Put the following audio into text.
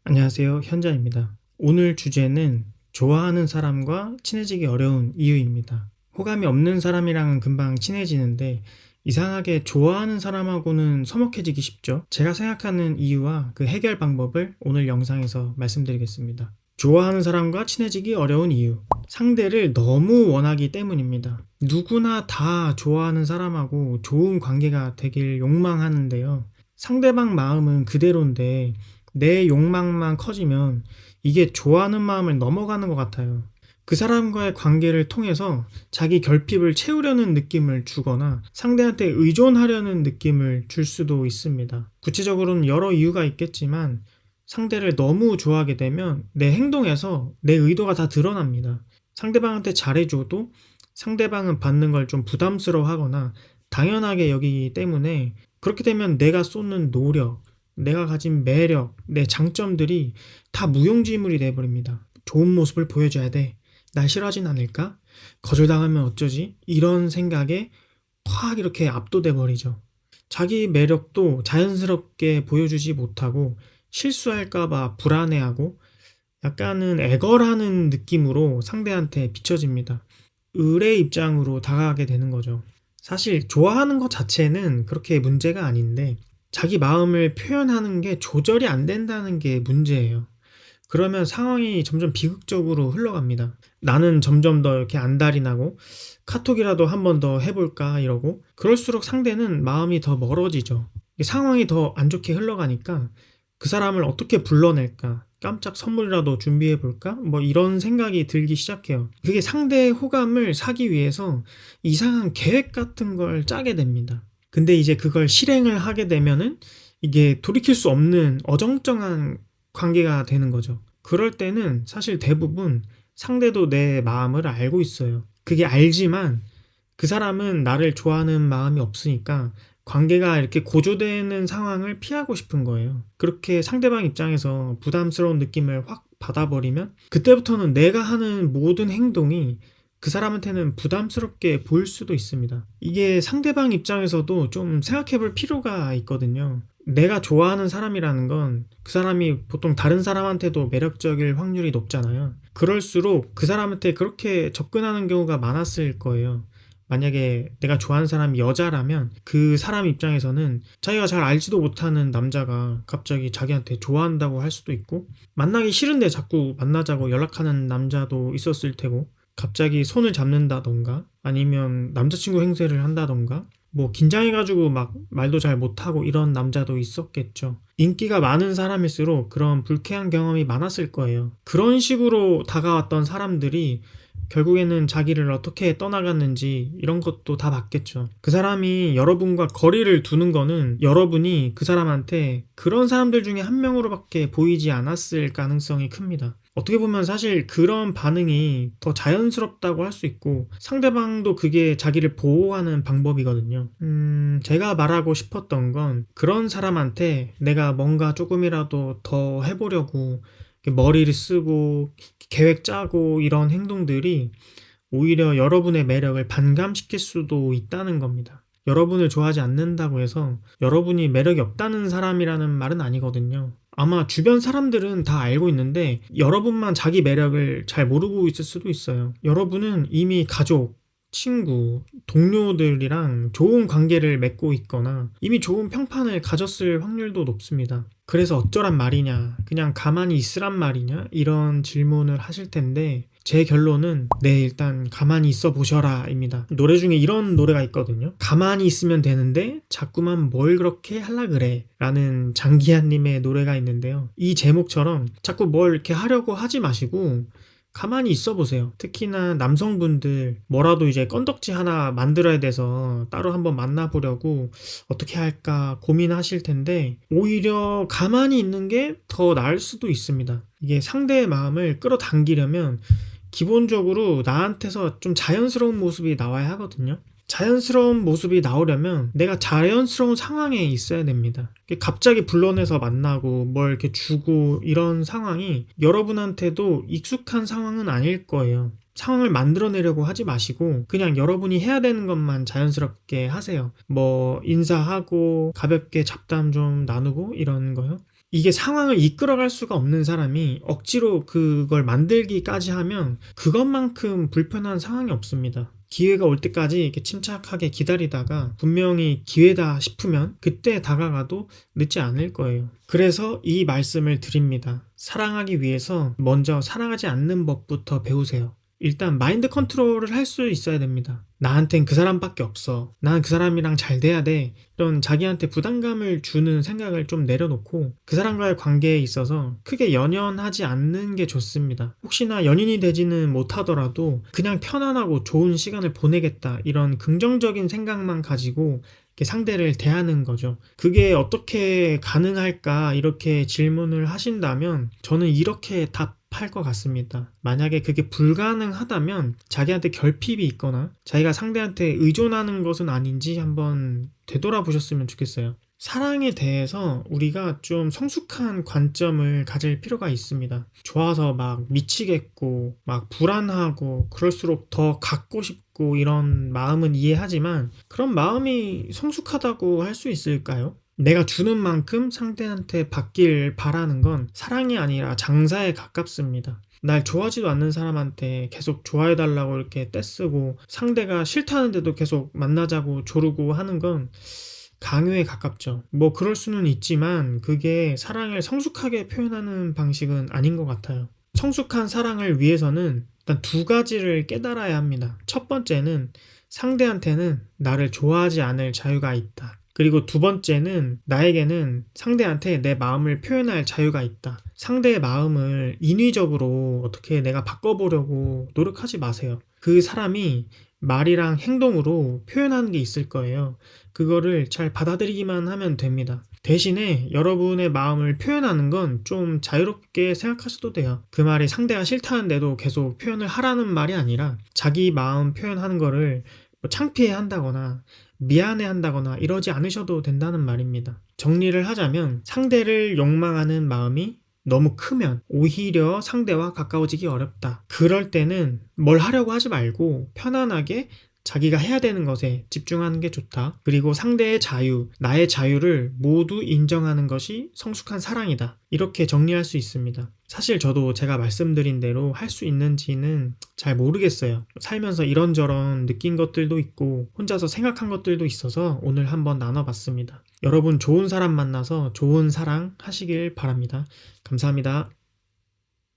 안녕하세요. 현자입니다. 오늘 주제는 좋아하는 사람과 친해지기 어려운 이유입니다. 호감이 없는 사람이랑은 금방 친해지는데 이상하게 좋아하는 사람하고는 서먹해지기 쉽죠. 제가 생각하는 이유와 그 해결 방법을 오늘 영상에서 말씀드리겠습니다. 좋아하는 사람과 친해지기 어려운 이유. 상대를 너무 원하기 때문입니다. 누구나 다 좋아하는 사람하고 좋은 관계가 되길 욕망하는데요. 상대방 마음은 그대로인데 내 욕망만 커지면 이게 좋아하는 마음을 넘어가는 것 같아요. 그 사람과의 관계를 통해서 자기 결핍을 채우려는 느낌을 주거나 상대한테 의존하려는 느낌을 줄 수도 있습니다. 구체적으로는 여러 이유가 있겠지만 상대를 너무 좋아하게 되면 내 행동에서 내 의도가 다 드러납니다. 상대방한테 잘해줘도 상대방은 받는 걸 좀 부담스러워 하거나 당연하게 여기기 때문에 그렇게 되면 내가 쏟는 노력, 내가 가진 매력, 내 장점들이 다 무용지물이 돼버립니다. 좋은 모습을 보여줘야 돼. 날 싫어하진 않을까? 거절당하면 어쩌지? 이런 생각에 확 이렇게 압도돼 버리죠. 자기 매력도 자연스럽게 보여주지 못하고 실수할까봐 불안해하고 약간은 애걸하는 느낌으로 상대한테 비춰집니다. 을의 입장으로 다가가게 되는 거죠. 사실 좋아하는 것 자체는 그렇게 문제가 아닌데 자기 마음을 표현하는 게 조절이 안 된다는 게 문제예요. 그러면 상황이 점점 비극적으로 흘러갑니다. 나는 점점 더 이렇게 안달이 나고 카톡이라도 한 번 더 해볼까 이러고 그럴수록 상대는 마음이 더 멀어지죠. 상황이 더 안 좋게 흘러가니까 그 사람을 어떻게 불러낼까? 깜짝 선물이라도 준비해 볼까? 뭐 이런 생각이 들기 시작해요. 그게 상대의 호감을 사기 위해서 이상한 계획 같은 걸 짜게 됩니다. 근데 이제 그걸 실행을 하게 되면은 이게 돌이킬 수 없는 어정쩡한 관계가 되는 거죠. 그럴 때는 사실 대부분 상대도 내 마음을 알고 있어요. 그게 알지만 그 사람은 나를 좋아하는 마음이 없으니까 관계가 이렇게 고조되는 상황을 피하고 싶은 거예요. 그렇게 상대방 입장에서 부담스러운 느낌을 확 받아버리면 그때부터는 내가 하는 모든 행동이 그 사람한테는 부담스럽게 보일 수도 있습니다. 이게 상대방 입장에서도 좀 생각해 볼 필요가 있거든요. 내가 좋아하는 사람이라는 건 그 사람이 보통 다른 사람한테도 매력적일 확률이 높잖아요. 그럴수록 그 사람한테 그렇게 접근하는 경우가 많았을 거예요. 만약에 내가 좋아하는 사람이 여자라면 그 사람 입장에서는 자기가 잘 알지도 못하는 남자가 갑자기 자기한테 좋아한다고 할 수도 있고 만나기 싫은데 자꾸 만나자고 연락하는 남자도 있었을 테고 갑자기 손을 잡는다던가 아니면 남자친구 행세를 한다던가 뭐 긴장해가지고 막 말도 잘 못하고 이런 남자도 있었겠죠. 인기가 많은 사람일수록 그런 불쾌한 경험이 많았을 거예요. 그런 식으로 다가왔던 사람들이 결국에는 자기를 어떻게 떠나갔는지 이런 것도 다 봤겠죠. 그 사람이 여러분과 거리를 두는 거는 여러분이 그 사람한테 그런 사람들 중에 한 명으로밖에 보이지 않았을 가능성이 큽니다. 어떻게 보면 사실 그런 반응이 더 자연스럽다고 할 수 있고 상대방도 그게 자기를 보호하는 방법이거든요. 제가 말하고 싶었던 건 그런 사람한테 내가 뭔가 조금이라도 더 해보려고 머리를 쓰고 계획 짜고 이런 행동들이 오히려 여러분의 매력을 반감시킬 수도 있다는 겁니다. 여러분을 좋아하지 않는다고 해서 여러분이 매력이 없다는 사람이라는 말은 아니거든요. 아마 주변 사람들은 다 알고 있는데 여러분만 자기 매력을 잘 모르고 있을 수도 있어요. 여러분은 이미 가족, 친구, 동료들이랑 좋은 관계를 맺고 있거나 이미 좋은 평판을 가졌을 확률도 높습니다. 그래서 어쩌란 말이냐, 그냥 가만히 있으란 말이냐, 이런 질문을 하실 텐데 제 결론은 네, 일단 가만히 있어 보셔라 입니다. 노래 중에 이런 노래가 있거든요. 가만히 있으면 되는데 자꾸만 뭘 그렇게 하려 그래 라는 장기하님의 노래가 있는데요. 이 제목처럼 자꾸 뭘 이렇게 하려고 하지 마시고 가만히 있어 보세요. 특히나 남성분들 뭐라도 이제 건덕지 하나 만들어야 돼서 따로 한번 만나보려고 어떻게 할까 고민하실 텐데 오히려 가만히 있는 게 더 나을 수도 있습니다. 이게 상대의 마음을 끌어당기려면 기본적으로 나한테서 좀 자연스러운 모습이 나와야 하거든요. 자연스러운 모습이 나오려면 내가 자연스러운 상황에 있어야 됩니다. 갑자기 불러내서 만나고 뭘 이렇게 주고 이런 상황이 여러분한테도 익숙한 상황은 아닐 거예요. 상황을 만들어내려고 하지 마시고 그냥 여러분이 해야 되는 것만 자연스럽게 하세요. 뭐 인사하고 가볍게 잡담 좀 나누고 이런 거요. 이게 상황을 이끌어갈 수가 없는 사람이 억지로 그걸 만들기까지 하면 그것만큼 불편한 상황이 없습니다. 기회가 올 때까지 이렇게 침착하게 기다리다가 분명히 기회다 싶으면 그때 다가가도 늦지 않을 거예요. 그래서 이 말씀을 드립니다. 사랑하기 위해서 먼저 사랑하지 않는 법부터 배우세요. 일단 마인드 컨트롤을 할 수 있어야 됩니다. 나한텐 그 사람밖에 없어. 난 그 사람이랑 잘 돼야 돼. 이런 자기한테 부담감을 주는 생각을 좀 내려놓고 그 사람과의 관계에 있어서 크게 연연하지 않는 게 좋습니다. 혹시나 연인이 되지는 못하더라도 그냥 편안하고 좋은 시간을 보내겠다. 이런 긍정적인 생각만 가지고 이렇게 상대를 대하는 거죠. 그게 어떻게 가능할까? 이렇게 질문을 하신다면 저는 이렇게 답할 것 같습니다. 만약에 그게 불가능하다면 자기한테 결핍이 있거나 자기가 상대한테 의존하는 것은 아닌지 한번 되돌아보셨으면 좋겠어요. 사랑에 대해서 우리가 좀 성숙한 관점을 가질 필요가 있습니다. 좋아서 막 미치겠고, 막 불안하고, 그럴수록 더 갖고 싶고, 이런 마음은 이해하지만, 그런 마음이 성숙하다고 할 수 있을까요? 내가 주는 만큼 상대한테 받길 바라는 건 사랑이 아니라 장사에 가깝습니다. 날 좋아하지도 않는 사람한테 계속 좋아해달라고 이렇게 떼쓰고 상대가 싫다는데도 계속 만나자고 조르고 하는 건 강요에 가깝죠. 뭐 그럴 수는 있지만 그게 사랑을 성숙하게 표현하는 방식은 아닌 것 같아요. 성숙한 사랑을 위해서는 일단 두 가지를 깨달아야 합니다. 첫 번째는 상대한테는 나를 좋아하지 않을 자유가 있다. 그리고 두 번째는 나에게는 상대한테 내 마음을 표현할 자유가 있다. 상대의 마음을 인위적으로 어떻게 내가 바꿔보려고 노력하지 마세요. 그 사람이 말이랑 행동으로 표현하는 게 있을 거예요. 그거를 잘 받아들이기만 하면 됩니다. 대신에 여러분의 마음을 표현하는 건 좀 자유롭게 생각하셔도 돼요. 그 말이 상대가 싫다는데도 계속 표현을 하라는 말이 아니라 자기 마음 표현하는 거를 뭐 창피해 한다거나 미안해 한다거나 이러지 않으셔도 된다는 말입니다. 정리를 하자면 상대를 욕망하는 마음이 너무 크면 오히려 상대와 가까워지기 어렵다. 그럴 때는 뭘 하려고 하지 말고 편안하게 자기가 해야 되는 것에 집중하는 게 좋다. 그리고 상대의 자유, 나의 자유를 모두 인정하는 것이 성숙한 사랑이다. 이렇게 정리할 수 있습니다. 사실 저도 제가 말씀드린 대로 할 수 있는지는 잘 모르겠어요. 살면서 이런저런 느낀 것들도 있고 혼자서 생각한 것들도 있어서 오늘 한번 나눠봤습니다. 여러분 좋은 사람 만나서 좋은 사랑 하시길 바랍니다. 감사합니다.